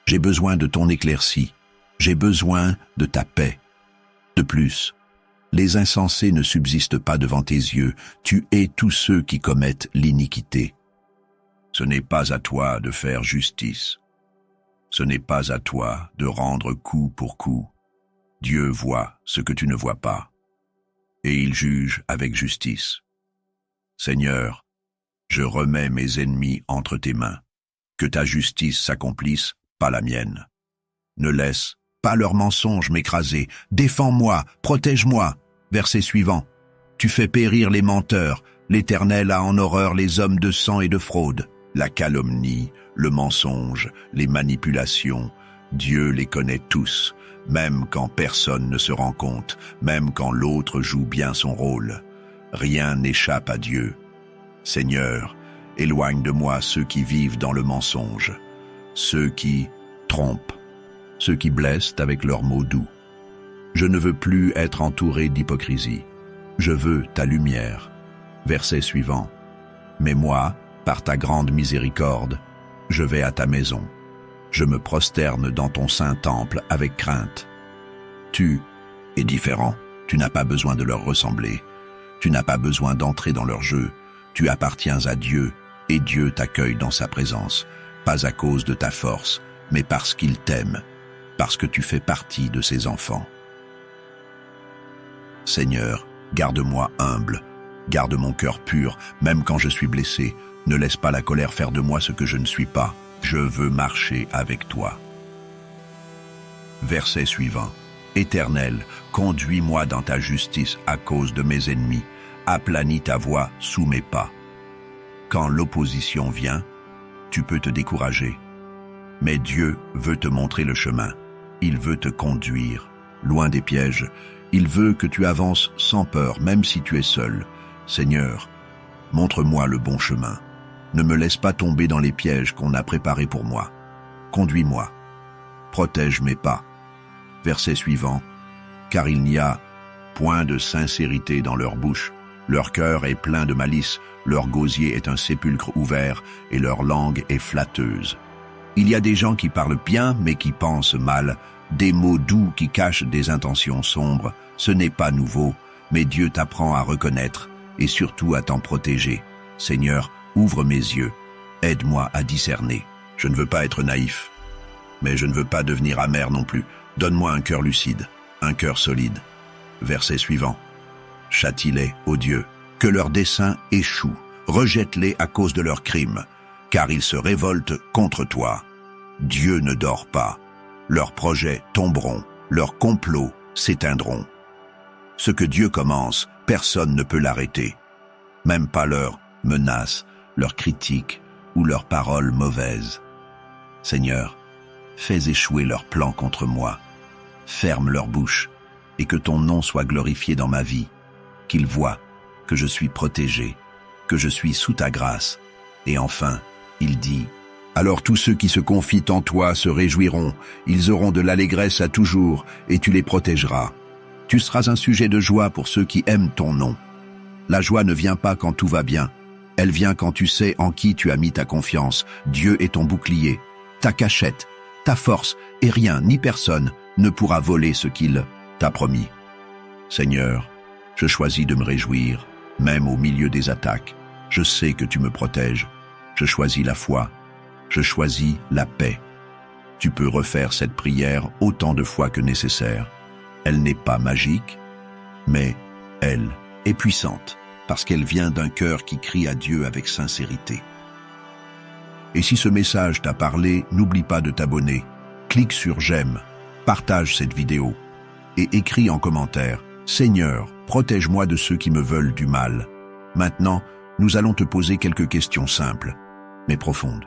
J'ai besoin de ton éclaircie. J'ai besoin de ta paix. De plus, les insensés ne subsistent pas devant tes yeux. Tu hais tous ceux qui commettent l'iniquité. Ce n'est pas à toi de faire justice. Ce n'est pas à toi de rendre coup pour coup. Dieu voit ce que tu ne vois pas, et il juge avec justice. Seigneur, je remets mes ennemis entre tes mains. Que ta justice s'accomplisse, pas la mienne. Ne laisse pas leurs mensonges m'écraser. Défends-moi, protège-moi. Verset suivant. Tu fais périr les menteurs. L'Éternel a en horreur les hommes de sang et de fraude. La calomnie, le mensonge, les manipulations. Dieu les connaît tous, même quand personne ne se rend compte, même quand l'autre joue bien son rôle. Rien n'échappe à Dieu. Seigneur, éloigne de moi ceux qui vivent dans le mensonge, ceux qui trompent, ceux qui blessent avec leurs mots doux. Je ne veux plus être entouré d'hypocrisie. Je veux ta lumière. Verset suivant. Mais moi, par ta grande miséricorde, je vais à ta maison. Je me prosterne dans ton saint temple avec crainte. Tu es différent. Tu n'as pas besoin de leur ressembler. Tu n'as pas besoin d'entrer dans leur jeu. Tu appartiens à Dieu, et Dieu t'accueille dans sa présence, pas à cause de ta force, mais parce qu'il t'aime, parce que tu fais partie de ses enfants. Seigneur, garde-moi humble, garde mon cœur pur, même quand je suis blessé. Ne laisse pas la colère faire de moi ce que je ne suis pas. Je veux marcher avec toi. Verset suivant. Éternel, conduis-moi dans ta justice à cause de mes ennemis. Aplanis ta voie sous mes pas. Quand l'opposition vient, tu peux te décourager. Mais Dieu veut te montrer le chemin. Il veut te conduire, loin des pièges. Il veut que tu avances sans peur, même si tu es seul. Seigneur, montre-moi le bon chemin. Ne me laisse pas tomber dans les pièges qu'on a préparés pour moi. Conduis-moi. Protège mes pas. Verset suivant. Car il n'y a point de sincérité dans leur bouche. Leur cœur est plein de malice. Leur gosier est un sépulcre ouvert et leur langue est flatteuse. Il y a des gens qui parlent bien mais qui pensent mal. Des mots doux qui cachent des intentions sombres. Ce n'est pas nouveau, mais Dieu t'apprend à reconnaître et surtout à t'en protéger. Seigneur, ouvre mes yeux. Aide-moi à discerner. Je ne veux pas être naïf, mais je ne veux pas devenir amer non plus. Donne-moi un cœur lucide, un cœur solide. Verset suivant. Châtie-les, ô Dieu, que leurs desseins échouent. Rejette-les à cause de leurs crimes, car ils se révoltent contre toi. Dieu ne dort pas. Leurs projets tomberont, leurs complots s'éteindront. Ce que Dieu commence, personne ne peut l'arrêter. Même pas leurs menaces, leurs critiques ou leurs paroles mauvaises. Seigneur, fais échouer leurs plans contre moi. Ferme leur bouche et que ton nom soit glorifié dans ma vie. Qu'ils voient que je suis protégé, que je suis sous ta grâce. Et enfin, il dit, alors tous ceux qui se confient en toi se réjouiront, ils auront de l'allégresse à toujours, et tu les protégeras. Tu seras un sujet de joie pour ceux qui aiment ton nom. La joie ne vient pas quand tout va bien, elle vient quand tu sais en qui tu as mis ta confiance. Dieu est ton bouclier, ta cachette, ta force, et rien ni personne ne pourra voler ce qu'il t'a promis. Seigneur, je choisis de me réjouir, même au milieu des attaques. Je sais que tu me protèges. Je choisis la foi. Je choisis la paix. Tu peux refaire cette prière autant de fois que nécessaire. Elle n'est pas magique, mais elle est puissante parce qu'elle vient d'un cœur qui crie à Dieu avec sincérité. Et si ce message t'a parlé, n'oublie pas de t'abonner. Clique sur j'aime, partage cette vidéo et écris en commentaire « Seigneur, protège-moi de ceux qui me veulent du mal ». Maintenant, nous allons te poser quelques questions simples, mais profondes.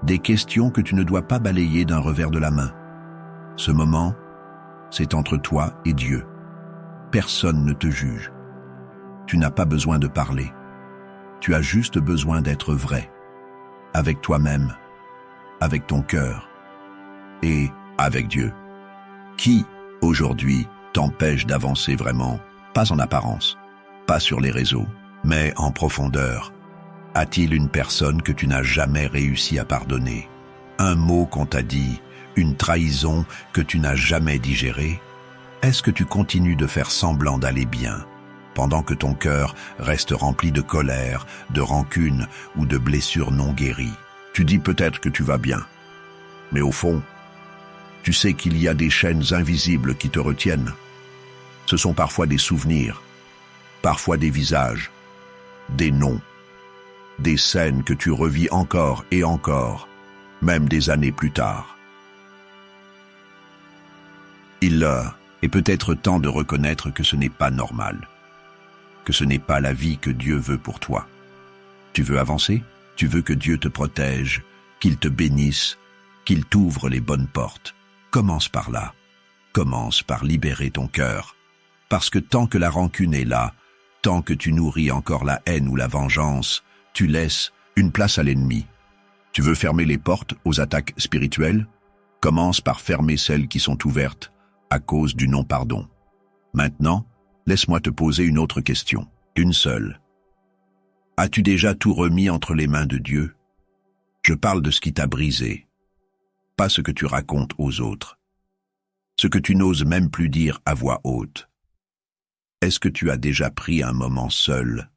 Des questions que tu ne dois pas balayer d'un revers de la main. Ce moment, c'est entre toi et Dieu. Personne ne te juge. Tu n'as pas besoin de parler. Tu as juste besoin d'être vrai, avec toi-même, avec ton cœur et avec Dieu. Qui, aujourd'hui, t'empêche d'avancer vraiment, pas en apparence, pas sur les réseaux, mais en profondeur? A-t-il une personne que tu n'as jamais réussi à pardonner? Un mot qu'on t'a dit, une trahison que tu n'as jamais digérée? Est-ce que tu continues de faire semblant d'aller bien, pendant que ton cœur reste rempli de colère, de rancune ou de blessures non guéries? Tu dis peut-être que tu vas bien, mais au fond, tu sais qu'il y a des chaînes invisibles qui te retiennent. Ce sont parfois des souvenirs, parfois des visages, des noms, des scènes que tu revis encore et encore, même des années plus tard. Il est peut-être temps de reconnaître que ce n'est pas normal, que ce n'est pas la vie que Dieu veut pour toi. Tu veux avancer? Tu veux que Dieu te protège, qu'il te bénisse, qu'il t'ouvre les bonnes portes. Commence par là. Commence par libérer ton cœur. Parce que tant que la rancune est là, tant que tu nourris encore la haine ou la vengeance, tu laisses une place à l'ennemi. Tu veux fermer les portes aux attaques spirituelles? Commence par fermer celles qui sont ouvertes à cause du non-pardon. Maintenant, laisse-moi te poser une autre question, une seule. As-tu déjà tout remis entre les mains de Dieu? Je parle de ce qui t'a brisé, pas ce que tu racontes aux autres, ce que tu n'oses même plus dire à voix haute. Est-ce que tu as déjà pris un moment seul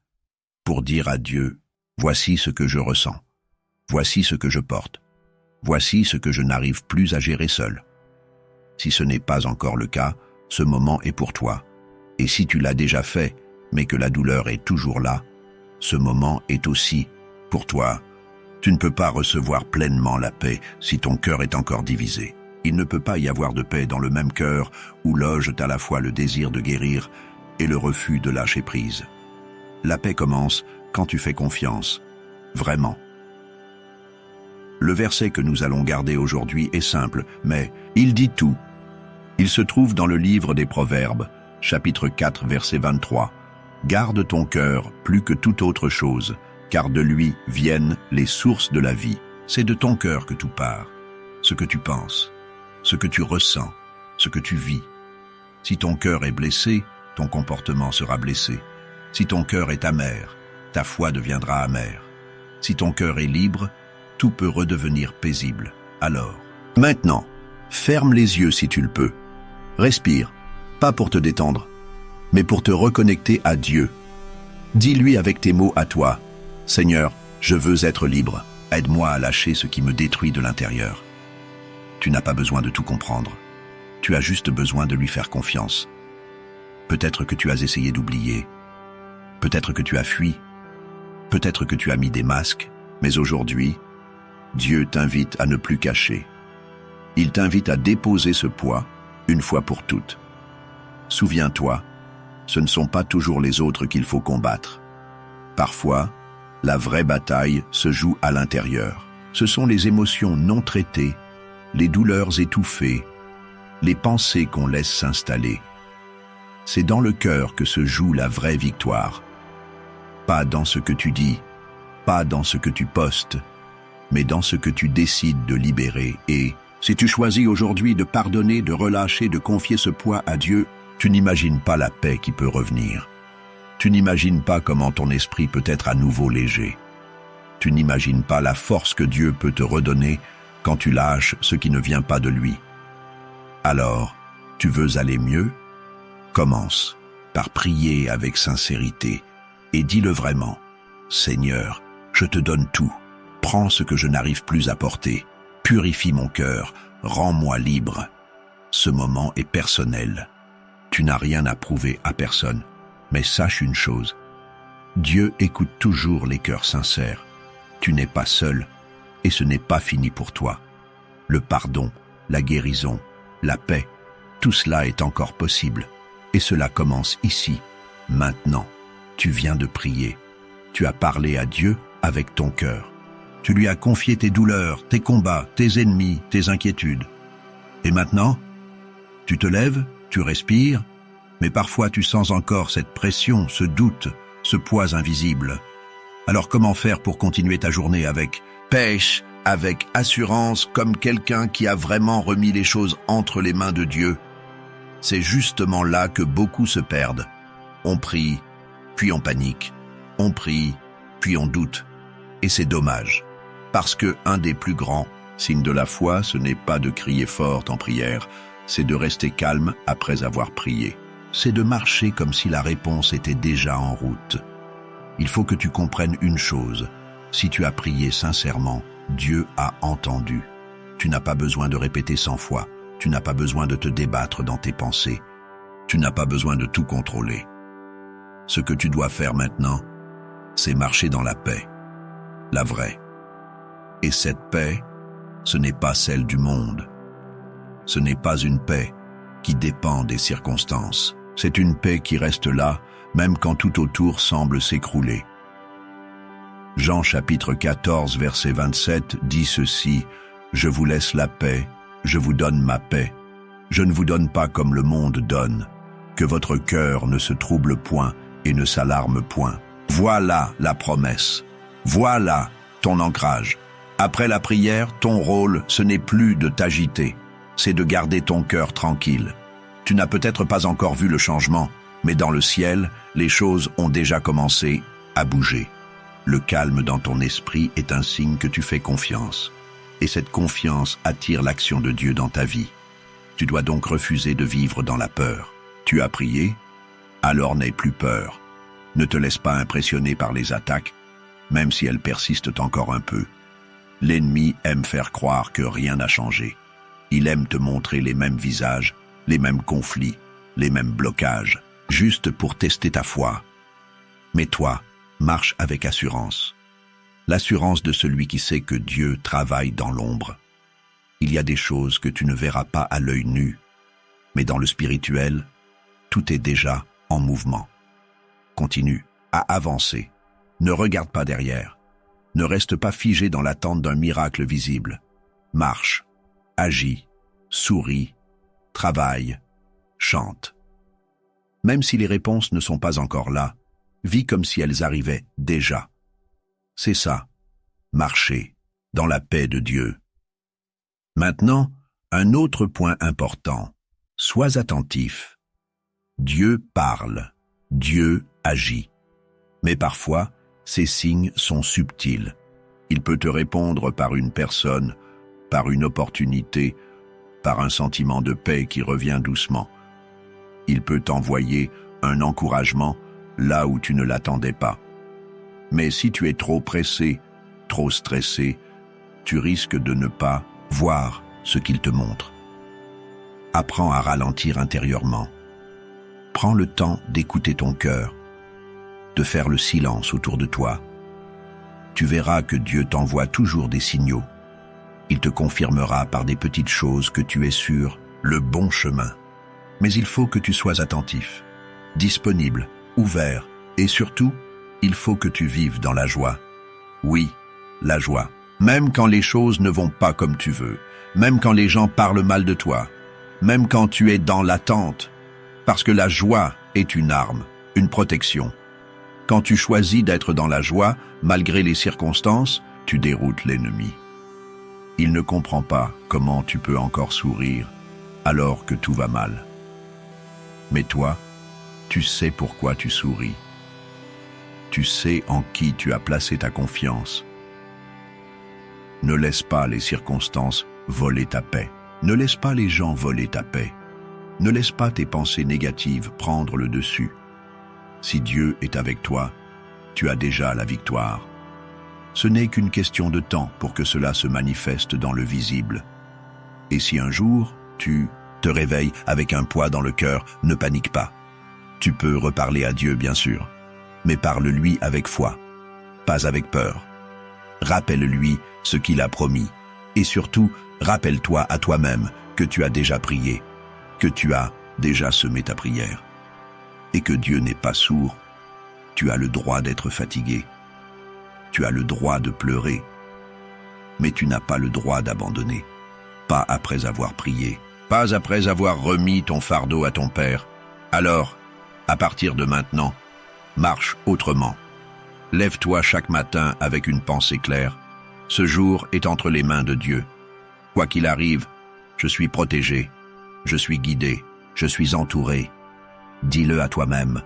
pour dire à Dieu, voici ce que je ressens, voici ce que je porte, voici ce que je n'arrive plus à gérer seul? Si ce n'est pas encore le cas, ce moment est pour toi. Et si tu l'as déjà fait, mais que la douleur est toujours là, ce moment est aussi pour toi. Tu ne peux pas recevoir pleinement la paix si ton cœur est encore divisé. Il ne peut pas y avoir de paix dans le même cœur où loge à la fois le désir de guérir et le refus de lâcher prise. La paix commence quand tu fais confiance, vraiment. Le verset que nous allons garder aujourd'hui est simple, mais il dit tout. Il se trouve dans le livre des Proverbes, chapitre 4, verset 23. « Garde ton cœur plus que toute autre chose, car de lui viennent les sources de la vie. » C'est de ton cœur que tout part, ce que tu penses, ce que tu ressens, ce que tu vis. Si ton cœur est blessé, ton comportement sera blessé. Si ton cœur est amer, ta foi deviendra amère. Si ton cœur est libre, tout peut redevenir paisible. Alors, maintenant, ferme les yeux si tu le peux. Respire, pas pour te détendre, mais pour te reconnecter à Dieu. Dis-lui avec tes mots à toi, « Seigneur, je veux être libre. Aide-moi à lâcher ce qui me détruit de l'intérieur. » Tu n'as pas besoin de tout comprendre. Tu as juste besoin de lui faire confiance. Peut-être que tu as essayé d'oublier. Peut-être que tu as fui. Peut-être que tu as mis des masques. Mais aujourd'hui, Dieu t'invite à ne plus cacher. Il t'invite à déposer ce poids une fois pour toutes. Souviens-toi, ce ne sont pas toujours les autres qu'il faut combattre. Parfois, la vraie bataille se joue à l'intérieur. Ce sont les émotions non traitées, les douleurs étouffées, les pensées qu'on laisse s'installer. C'est dans le cœur que se joue la vraie victoire. Pas dans ce que tu dis, pas dans ce que tu postes, mais dans ce que tu décides de libérer. Et si tu choisis aujourd'hui de pardonner, de relâcher, de confier ce poids à Dieu, tu n'imagines pas la paix qui peut revenir. Tu n'imagines pas comment ton esprit peut être à nouveau léger. Tu n'imagines pas la force que Dieu peut te redonner quand tu lâches ce qui ne vient pas de lui. Alors, tu veux aller mieux? Commence par prier avec sincérité et dis-le vraiment. « Seigneur, je te donne tout. Prends ce que je n'arrive plus à porter. Purifie mon cœur. Rends-moi libre. » Ce moment est personnel. Tu n'as rien à prouver à personne. Mais sache une chose. Dieu écoute toujours les cœurs sincères. Tu n'es pas seul et ce n'est pas fini pour toi. Le pardon, la guérison, la paix, tout cela est encore possible. Et cela commence ici, maintenant. Tu viens de prier. Tu as parlé à Dieu avec ton cœur. Tu lui as confié tes douleurs, tes combats, tes ennemis, tes inquiétudes. Et maintenant, tu te lèves, tu respires, mais parfois tu sens encore cette pression, ce doute, ce poids invisible. Alors comment faire pour continuer ta journée avec pêche, avec assurance, comme quelqu'un qui a vraiment remis les choses entre les mains de Dieu? C'est justement là que beaucoup se perdent. On prie, puis on panique. On prie, puis on doute. Et c'est dommage. Parce que un des plus grands signes de la foi, ce n'est pas de crier fort en prière, c'est de rester calme après avoir prié. C'est de marcher comme si la réponse était déjà en route. Il faut que tu comprennes une chose. Si tu as prié sincèrement, Dieu a entendu. Tu n'as pas besoin de répéter 100 fois. Tu n'as pas besoin de te débattre dans tes pensées. Tu n'as pas besoin de tout contrôler. Ce que tu dois faire maintenant, c'est marcher dans la paix, la vraie. Et cette paix, ce n'est pas celle du monde. Ce n'est pas une paix qui dépend des circonstances. C'est une paix qui reste là, même quand tout autour semble s'écrouler. Jean chapitre 14, verset 27 dit ceci, « Je vous laisse la paix, je vous donne ma paix. Je ne vous donne pas comme le monde donne. Que votre cœur ne se trouble point et ne s'alarme point. » Voilà la promesse. Voilà ton ancrage. Après la prière, ton rôle, ce n'est plus de t'agiter, c'est de garder ton cœur tranquille. Tu n'as peut-être pas encore vu le changement, mais dans le ciel, les choses ont déjà commencé à bouger. Le calme dans ton esprit est un signe que tu fais confiance. Et cette confiance attire l'action de Dieu dans ta vie. Tu dois donc refuser de vivre dans la peur. Tu as prié? Alors n'aie plus peur. Ne te laisse pas impressionner par les attaques, même si elles persistent encore un peu. L'ennemi aime faire croire que rien n'a changé. Il aime te montrer les mêmes visages, les mêmes conflits, les mêmes blocages, juste pour tester ta foi. Mais toi, marche avec assurance. L'assurance de celui qui sait que Dieu travaille dans l'ombre. Il y a des choses que tu ne verras pas à l'œil nu, mais dans le spirituel, tout est déjà en mouvement. Continue à avancer. Ne regarde pas derrière. Ne reste pas figé dans l'attente d'un miracle visible. Marche, agis, souris, travaille, chante. Même si les réponses ne sont pas encore là, vis comme si elles arrivaient déjà. C'est ça, marcher dans la paix de Dieu. Maintenant, un autre point important. Sois attentif. Dieu parle, Dieu agit. Mais parfois, ces signes sont subtils. Il peut te répondre par une personne, par une opportunité, par un sentiment de paix qui revient doucement. Il peut t'envoyer un encouragement là où tu ne l'attendais pas. Mais si tu es trop pressé, trop stressé, tu risques de ne pas voir ce qu'il te montre. Apprends à ralentir intérieurement. Prends le temps d'écouter ton cœur, de faire le silence autour de toi. Tu verras que Dieu t'envoie toujours des signaux. Il te confirmera par des petites choses que tu es sur le bon chemin. Mais il faut que tu sois attentif, disponible, ouvert, et surtout, il faut que tu vives dans la joie. Oui, la joie. Même quand les choses ne vont pas comme tu veux, même quand les gens parlent mal de toi, même quand tu es dans l'attente, parce que la joie est une arme, une protection. Quand tu choisis d'être dans la joie, malgré les circonstances, tu déroutes l'ennemi. Il ne comprend pas comment tu peux encore sourire alors que tout va mal. Mais toi, tu sais pourquoi tu souris. Tu sais en qui tu as placé ta confiance. Ne laisse pas les circonstances voler ta paix. Ne laisse pas les gens voler ta paix. Ne laisse pas tes pensées négatives prendre le dessus. Si Dieu est avec toi, tu as déjà la victoire. Ce n'est qu'une question de temps pour que cela se manifeste dans le visible. Et si un jour, tu te réveilles avec un poids dans le cœur, ne panique pas. Tu peux reparler à Dieu, bien sûr, mais parle-lui avec foi, pas avec peur. Rappelle-lui ce qu'il a promis, et surtout, rappelle-toi à toi-même que tu as déjà prié, que tu as déjà semé ta prière, et que Dieu n'est pas sourd. Tu as le droit d'être fatigué, tu as le droit de pleurer, mais tu n'as pas le droit d'abandonner, pas après avoir prié, pas après avoir remis ton fardeau à ton Père. Alors, à partir de maintenant, marche autrement. Lève-toi chaque matin avec une pensée claire. Ce jour est entre les mains de Dieu. Quoi qu'il arrive, je suis protégé, je suis guidé, je suis entouré. Dis-le à toi-même,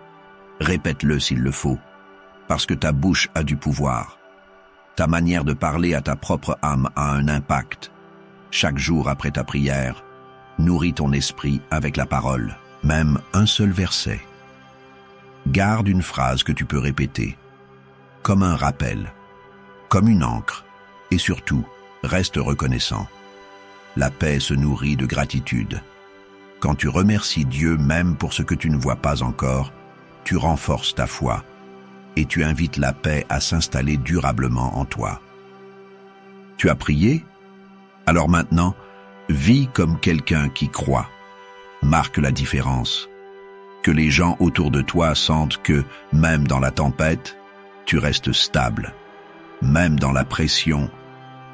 répète-le s'il le faut, parce que ta bouche a du pouvoir. Ta manière de parler à ta propre âme a un impact. Chaque jour après ta prière, nourris ton esprit avec la parole, même un seul verset. Garde une phrase que tu peux répéter, comme un rappel, comme une encre, et surtout, reste reconnaissant. La paix se nourrit de gratitude. Quand tu remercies Dieu même pour ce que tu ne vois pas encore, tu renforces ta foi et tu invites la paix à s'installer durablement en toi. Tu as prié? Alors maintenant, vis comme quelqu'un qui croit. Marque la différence. Que les gens autour de toi sentent que, même dans la tempête, tu restes stable. Même dans la pression,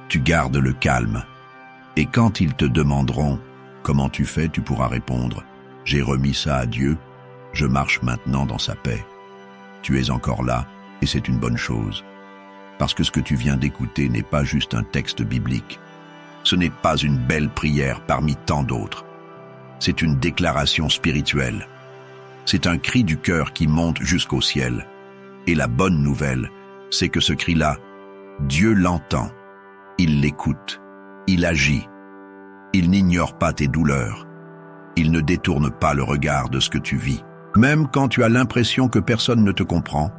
tu gardes le calme. Et quand ils te demanderont comment tu fais, tu pourras répondre « J'ai remis ça à Dieu, je marche maintenant dans sa paix. » Tu es encore là et c'est une bonne chose. parce que ce que tu viens d'écouter n'est pas juste un texte biblique. Ce n'est pas une belle prière parmi tant d'autres. C'est une déclaration spirituelle. C'est un cri du cœur qui monte jusqu'au ciel. Et la bonne nouvelle, c'est que ce cri-là, Dieu l'entend, il l'écoute, il agit. Il n'ignore pas tes douleurs. Il ne détourne pas le regard de ce que tu vis. Même quand tu as l'impression que personne ne te comprend,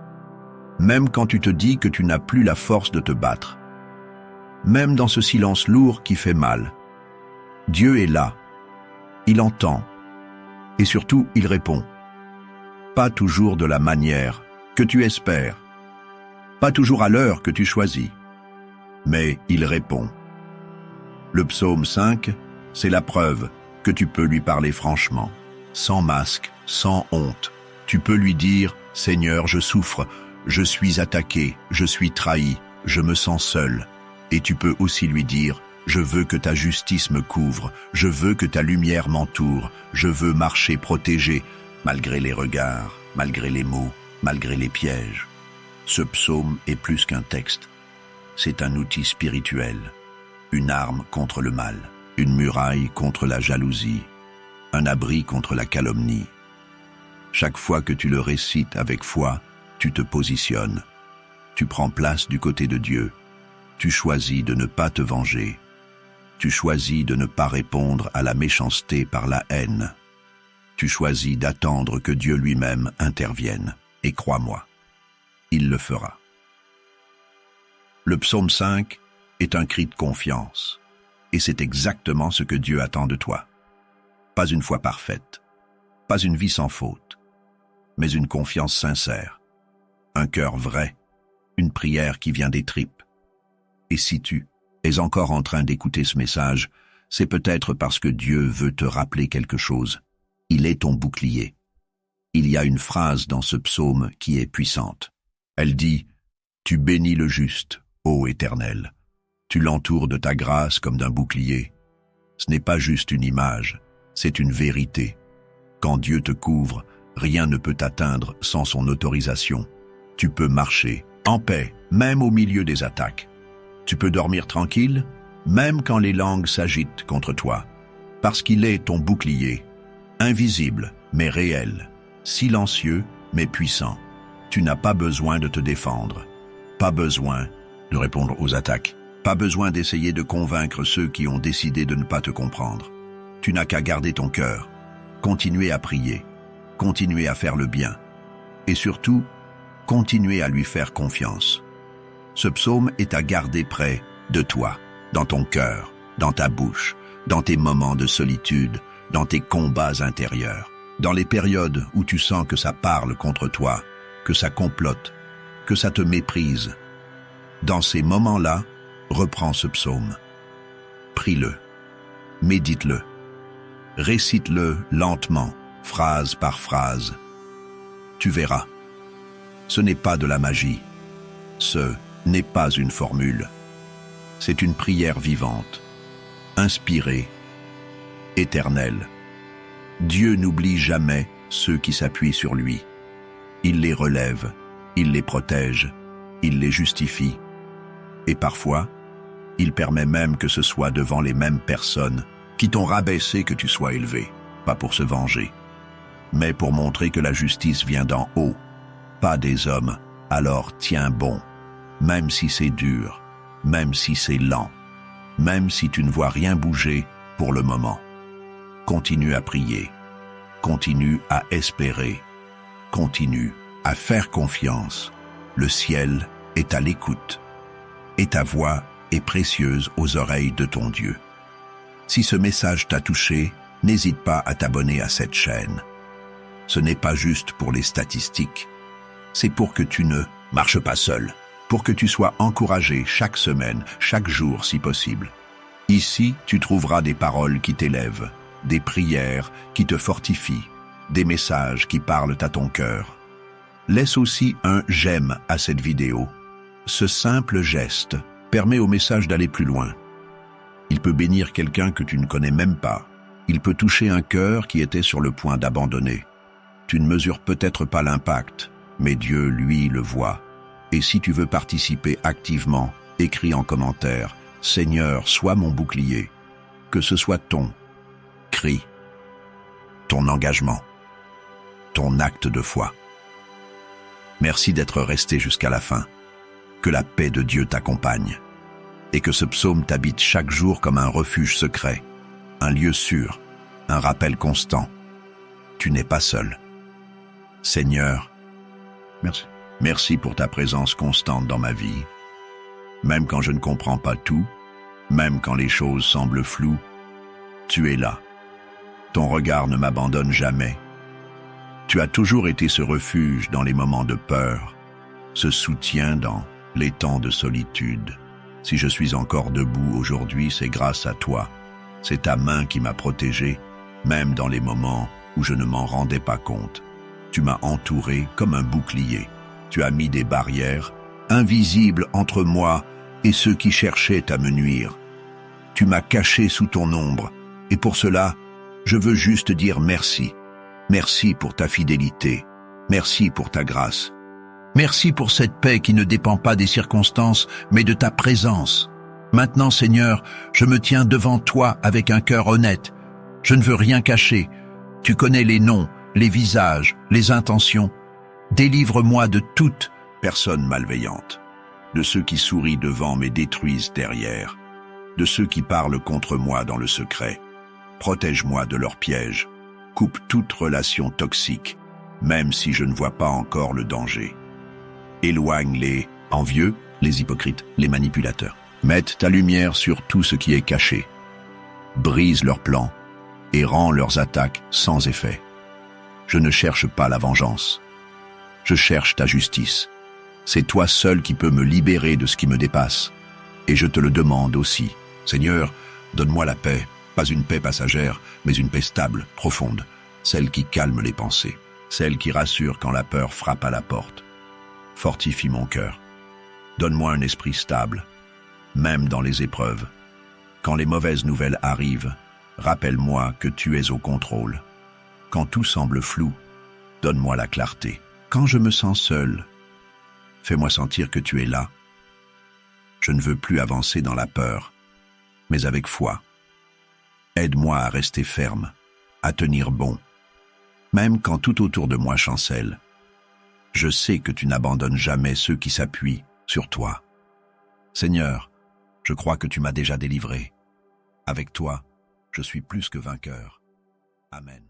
même quand tu te dis que tu n'as plus la force de te battre, même dans ce silence lourd qui fait mal, Dieu est là. Il entend. Et surtout, il répond. Pas toujours de la manière que tu espères, pas toujours à l'heure que tu choisis, mais il répond. Le psaume 5, c'est la preuve que tu peux lui parler franchement, sans masque, sans honte. Tu peux lui dire « Seigneur, je souffre, je suis attaqué, je suis trahi, je me sens seul ». Et tu peux aussi lui dire « Je veux que ta justice me couvre, je veux que ta lumière m'entoure, je veux marcher protégé, malgré les regards, malgré les mots, malgré les pièges ». Ce psaume est plus qu'un texte. C'est un outil spirituel, une arme contre le mal, une muraille contre la jalousie, un abri contre la calomnie. Chaque fois que tu le récites avec foi, tu te positionnes. Tu prends place du côté de Dieu. Tu choisis de ne pas te venger. Tu choisis de ne pas répondre à la méchanceté par la haine. Tu choisis d'attendre que Dieu lui-même intervienne. Et crois-moi, il le fera. Le psaume 5 est un cri de confiance. Et c'est exactement ce que Dieu attend de toi. Pas une foi parfaite, pas une vie sans faute, mais une confiance sincère, un cœur vrai, une prière qui vient des tripes. Et si tu es encore en train d'écouter ce message, c'est peut-être parce que Dieu veut te rappeler quelque chose. Il est ton bouclier. Il y a une phrase dans ce psaume qui est puissante. Elle dit « Tu bénis le juste, ô Éternel. Tu l'entoures de ta grâce comme d'un bouclier. » Ce n'est pas juste une image, c'est une vérité. Quand Dieu te couvre, rien ne peut t'atteindre sans son autorisation. Tu peux marcher en paix, même au milieu des attaques. Tu peux dormir tranquille, même quand les langues s'agitent contre toi, parce qu'il est ton bouclier, invisible mais réel, silencieux mais puissant. Tu n'as pas besoin de te défendre, pas besoin de répondre aux attaques, pas besoin d'essayer de convaincre ceux qui ont décidé de ne pas te comprendre. Tu n'as qu'à garder ton cœur, continuer à prier, continuer à faire le bien, et surtout, continuer à lui faire confiance. Ce psaume est à garder près de toi, dans ton cœur, dans ta bouche, dans tes moments de solitude, dans tes combats intérieurs, dans les périodes où tu sens que ça parle contre toi, que ça complote, que ça te méprise. Dans ces moments-là, reprends ce psaume. Prie-le, médite-le, récite-le lentement, phrase par phrase. Tu verras, ce n'est pas de la magie, ce n'est pas une formule, c'est une prière vivante, inspirée, éternelle. Dieu n'oublie jamais ceux qui s'appuient sur lui. Il les relève, il les protège, il les justifie. Et parfois, il permet même que ce soit devant les mêmes personnes qui t'ont rabaissé que tu sois élevé, pas pour se venger, mais pour montrer que la justice vient d'en haut, pas des hommes. Alors tiens bon, même si c'est dur, même si c'est lent, même si tu ne vois rien bouger pour le moment. Continue à prier, continue à espérer, continue à faire confiance. Le ciel est à l'écoute et ta voix est précieuse aux oreilles de ton Dieu. Si ce message t'a touché, n'hésite pas à t'abonner à cette chaîne. Ce n'est pas juste pour les statistiques, c'est pour que tu ne marches pas seul, pour que tu sois encouragé chaque semaine, chaque jour si possible. Ici, tu trouveras des paroles qui t'élèvent, des prières qui te fortifient, des messages qui parlent à ton cœur. Laisse aussi un « j'aime » à cette vidéo. Ce simple geste permet au message d'aller plus loin. Il peut bénir quelqu'un que tu ne connais même pas. Il peut toucher un cœur qui était sur le point d'abandonner. Tu ne mesures peut-être pas l'impact, mais Dieu, lui, le voit. Et si tu veux participer activement, écris en commentaire « Seigneur, sois mon bouclier », que ce soit ton cri, ton engagement, ton acte de foi. Merci d'être resté jusqu'à la fin. Que la paix de Dieu t'accompagne et que ce psaume t'habite chaque jour comme un refuge secret, un lieu sûr, un rappel constant. Tu n'es pas seul. Seigneur, merci pour ta présence constante dans ma vie. Même quand je ne comprends pas tout, même quand les choses semblent floues, tu es là. Ton regard ne m'abandonne jamais. Tu as toujours été ce refuge dans les moments de peur, ce soutien dans les temps de solitude. Si je suis encore debout aujourd'hui, c'est grâce à toi. C'est ta main qui m'a protégé, même dans les moments où je ne m'en rendais pas compte. Tu m'as entouré comme un bouclier. Tu as mis des barrières invisibles entre moi et ceux qui cherchaient à me nuire. Tu m'as caché sous ton ombre, et pour cela, je veux juste dire merci. Merci pour ta fidélité. Merci pour ta grâce. Merci pour cette paix qui ne dépend pas des circonstances, mais de ta présence. Maintenant, Seigneur, je me tiens devant toi avec un cœur honnête. Je ne veux rien cacher. Tu connais les noms, les visages, les intentions. Délivre-moi de toute personne malveillante, de ceux qui sourient devant mais détruisent derrière, de ceux qui parlent contre moi dans le secret. Protège-moi de leurs pièges. Coupe toute relation toxique, même si je ne vois pas encore le danger. Éloigne les envieux, les hypocrites, les manipulateurs. Mette ta lumière sur tout ce qui est caché. Brise leurs plans et rends leurs attaques sans effet. Je ne cherche pas la vengeance. Je cherche ta justice. C'est toi seul qui peux me libérer de ce qui me dépasse. Et je te le demande aussi. Seigneur, donne-moi la paix, pas une paix passagère, mais une paix stable, profonde, celle qui calme les pensées, celle qui rassure quand la peur frappe à la porte. Fortifie mon cœur. Donne-moi un esprit stable, même dans les épreuves. Quand les mauvaises nouvelles arrivent, rappelle-moi que tu es au contrôle. Quand tout semble flou, donne-moi la clarté. Quand je me sens seul, fais-moi sentir que tu es là. Je ne veux plus avancer dans la peur, mais avec foi. Aide-moi à rester ferme, à tenir bon, même quand tout autour de moi chancelle. Je sais que tu n'abandonnes jamais ceux qui s'appuient sur toi. Seigneur, je crois que tu m'as déjà délivré. Avec toi, je suis plus que vainqueur. Amen.